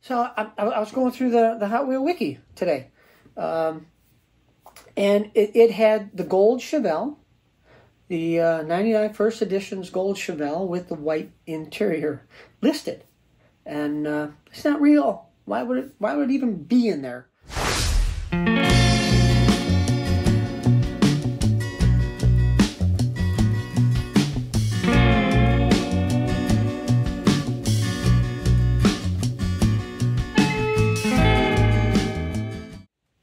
So I was going through the Hot Wheel Wiki today. And it had the gold Chevelle, the 99 First Edition's gold Chevelle with the white interior listed. And it's not real. Why would it even be in there?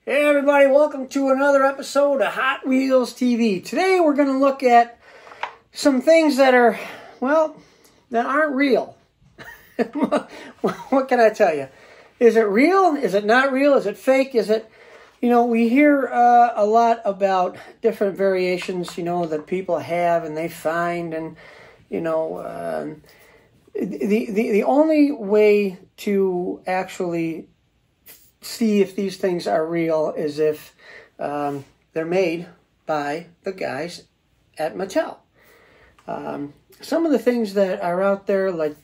Hey everybody, welcome to another episode of Hot Wheels TV. Today we're going to look at some things that are, well, that aren't real. What can I tell you? Is it real? Is it not real? Is it fake? Is it, we hear a lot about different variations, that people have and they find. And, the only way to actually see if these things are real is if they're made by the guys at Mattel. Some of the things that are out there, like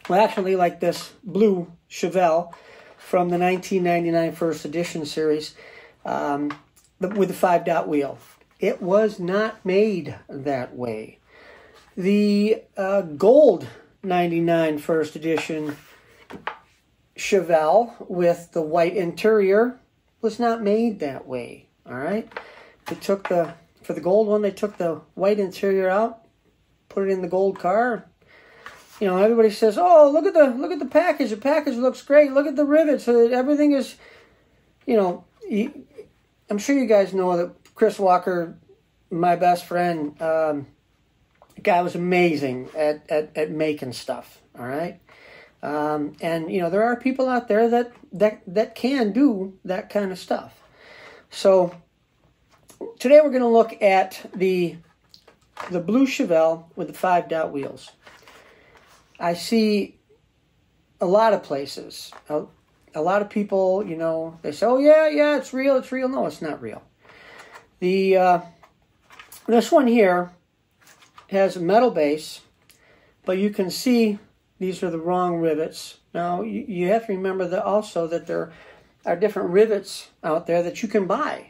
like this blue Chevelle from the 1999 First Edition series with the 5-dot wheel. It was not made that way. The gold 99 First Edition Chevelle with the white interior was not made that way. All right, for the gold one, they took the white interior out, put it in the gold car. Everybody says, "Oh, look at the package. The package looks great. Look at the rivets. Everything is, I'm sure you guys know that Chris Walker, my best friend, the guy was amazing at making stuff. All right." And there are people out there that can do that kind of stuff. So today we're going to look at the blue Chevelle with the 5-dot wheels. I see a lot of places, a lot of people, they say, "Oh yeah, it's real, it's real." No, it's not real. This one here has a metal base, but you can see these are the wrong rivets. Now, you have to remember that also that there are different rivets out there that you can buy.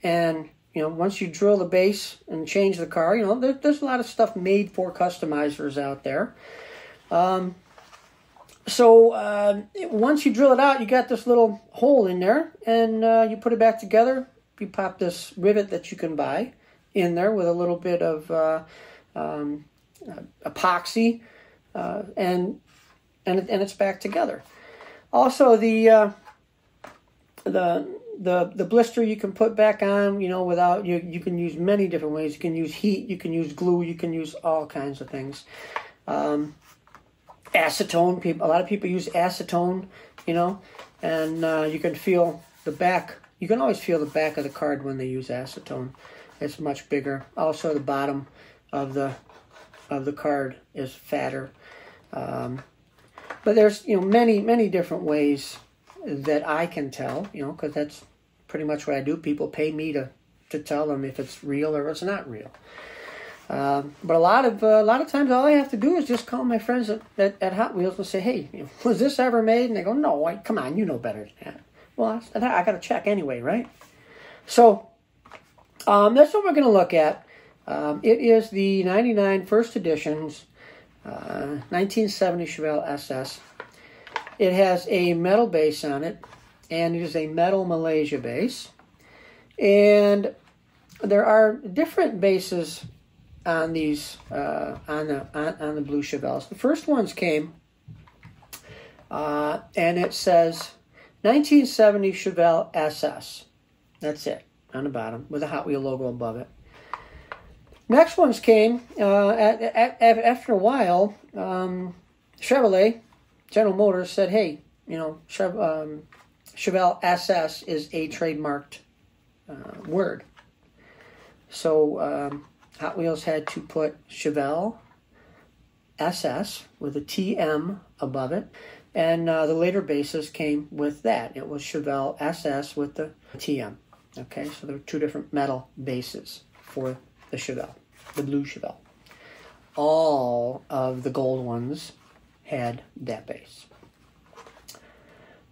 And, once you drill the base and change the car, there's a lot of stuff made for customizers out there. Once you drill it out, you got this little hole in there, and you put it back together. You pop this rivet that you can buy in there with a little bit of epoxy. And it's back together. Also, the blister you can put back on, without you can use many different ways. You can use heat, you can use glue, you can use all kinds of things. Acetone, a lot of people use acetone, and you can feel the back. You can always feel the back of the card when they use acetone. It's much bigger. Also, the bottom of the card is fatter. But there's, many different ways that I can tell, because that's pretty much what I do. People pay me to tell them if it's real or it's not real. But a lot of times all I have to do is just call my friends at Hot Wheels and say, "Hey, was this ever made?" And they go, "No, come on, you know better than that." Well, I got to check anyway, right? So that's what we're going to look at. It is the 99 First Edition's 1970 Chevelle SS. It has a metal base on it, and it is a metal Malaysia base. And there are different bases on these on the blue Chevelles. The first ones came, and it says 1970 Chevelle SS. That's it on the bottom with a Hot Wheel logo above it. Next ones came after a while. Chevrolet, General Motors said, "Hey, Chevelle SS is a trademarked word." So Hot Wheels had to put Chevelle SS with a TM above it, and the later bases came with that. It was Chevelle SS with the TM. Okay, so there were two different metal bases for the Chevelle, the blue Chevelle. All of the gold ones had that base.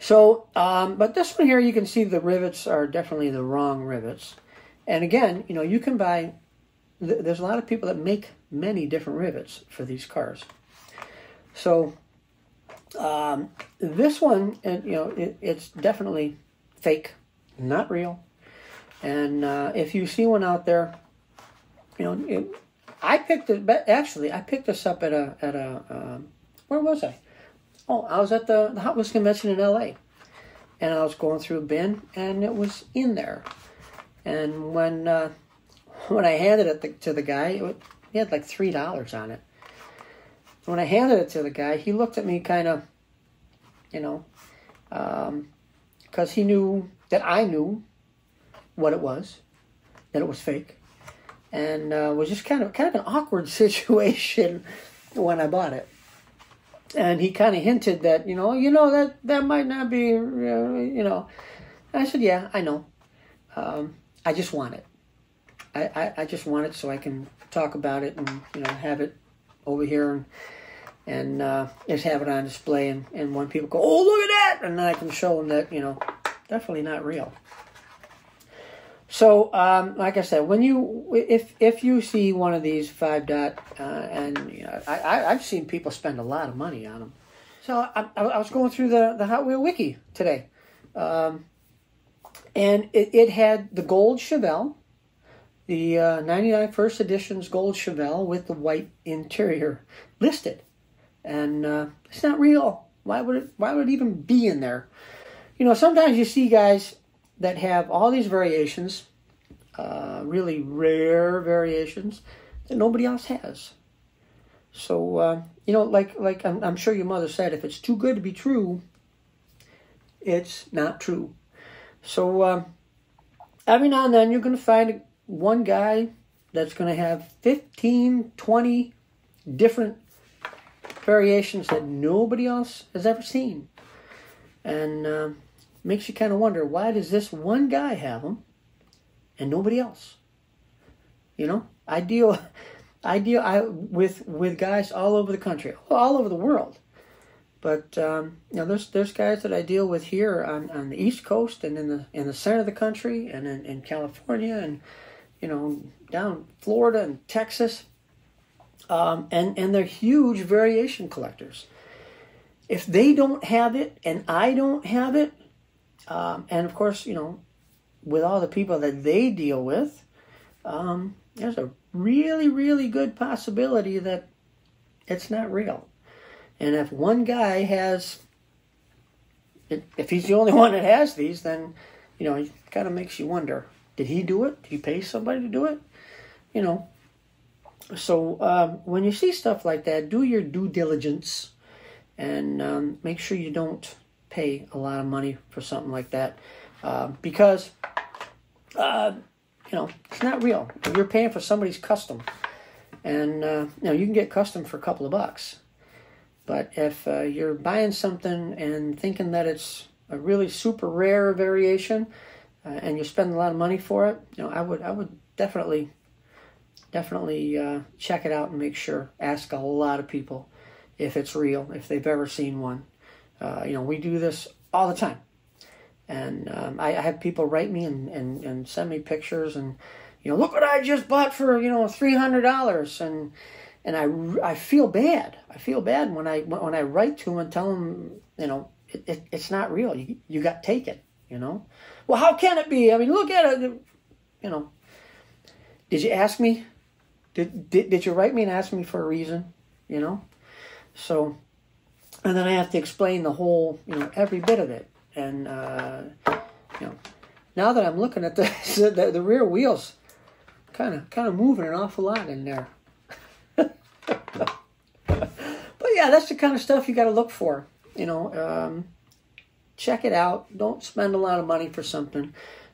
So, but this one here, you can see the rivets are definitely the wrong rivets. And again, you know, you can buy, there's a lot of people that make many different rivets for these cars. So, this one, you know, it's definitely fake, not real. And if you see one out there, you know, I picked it, actually, I picked this up at a where was I? Oh, I was at the Hot Wheels convention in LA, and I was going through a bin, and it was in there. And when I handed it to the guy, he had like $3 on it. When I handed it to the guy, he looked at me kind of, you know, because he knew that I knew what it was, that it was fake, and was just kind of an awkward situation when I bought it. And he kind of hinted that, you know that might not be, you know. And I said, yeah, I know. I just want it. I just want it so I can talk about it and, you know, have it over here and just have it on display. And when people go, oh, look at that, and then I can show them that, you know, definitely not real. So, like I said, when if you see one of these 5-dot, and you know, I've seen people spend a lot of money on them. So I was going through the Hot Wheel Wiki today, and it had the gold Chevelle, the 99 First Editions gold Chevelle with the white interior listed, and it's not real. Why would it even be in there? You know, sometimes you see guys that have all these variations, really rare variations that nobody else has. So, you know, like I'm sure your mother said, if it's too good to be true, it's not true. So, every now and then you're going to find one guy that's going to have 15, 20 different variations that nobody else has ever seen. And makes you kind of wonder, why does this one guy have them and nobody else? You know, I deal with guys all over the country, all over the world. But you know, there's guys that I deal with here on the East Coast and in the center of the country and in California and, you know, down Florida and Texas, and they're huge variation collectors. If they don't have it and I don't have it, and of course, you know, with all the people that they deal with, there's a really, really good possibility that it's not real. And if one guy has, if he's the only one that has these, then, you know, it kind of makes you wonder, did he do it? Did he pay somebody to do it? You know. So when you see stuff like that, do your due diligence and make sure you don't pay a lot of money for something like that, because you know, it's not real. You're paying for somebody's custom, and you know, you can get custom for a couple of bucks. But if you're buying something and thinking that it's a really super rare variation, and you spend a lot of money for it, you know, I would definitely check it out and make sure. Ask a lot of people if it's real, if they've ever seen one. You know, we do this all the time. And I have people write me and send me pictures and, you know, look what I just bought for, you know, $300. And I feel bad. I feel bad when I write to them and tell them, you know, it's not real. You got taken, you know. Well, how can it be? I mean, look at it. You know, did you ask me? Did you write me and ask me for a reason? You know. So, and then I have to explain the whole, you know, every bit of it. And, you know, now that I'm looking at this, the rear wheels kind of moving an awful lot in there. But yeah, that's the kind of stuff you got to look for. You know, check it out. Don't spend a lot of money for something.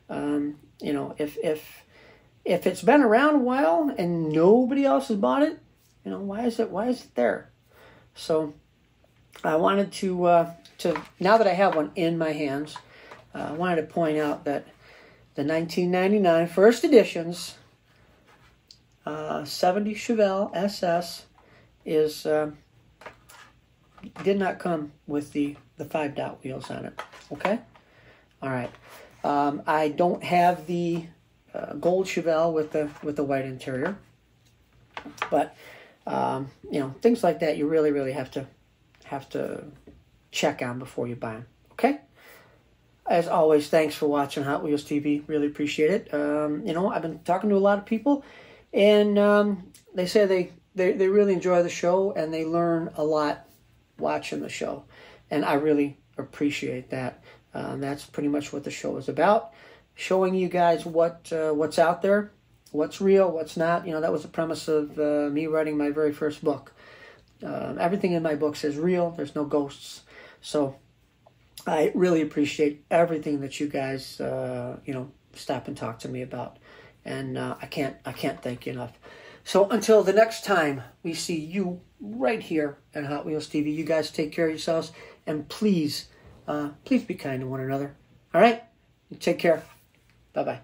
You know, if it's been around a while and nobody else has bought it, you know, why is it there? So I wanted to now that I have one in my hands, I wanted to point out that the 1999 First Editions 70 Chevelle SS did not come with the the 5-dot wheels on it. Okay? All right. I don't have the gold Chevelle with the white interior, but you know, things like that you really have to check on before you buy them. Okay? As always, thanks for watching Hot Wheels TV. Really appreciate it. You know, I've been talking to a lot of people, and they say they really enjoy the show and they learn a lot watching the show, and I really appreciate that. That's pretty much what the show is about, showing you guys what's out there, what's real, what's not. You know, that was the premise of me writing my very first book. Everything in my books is real. There's no ghosts. So I really appreciate everything that you guys you know, stop and talk to me about, and I can't thank you enough. So until the next time we see you right here at Hot Wheels TV, you guys take care of yourselves, and please be kind to one another. All right? Take care. Bye-bye.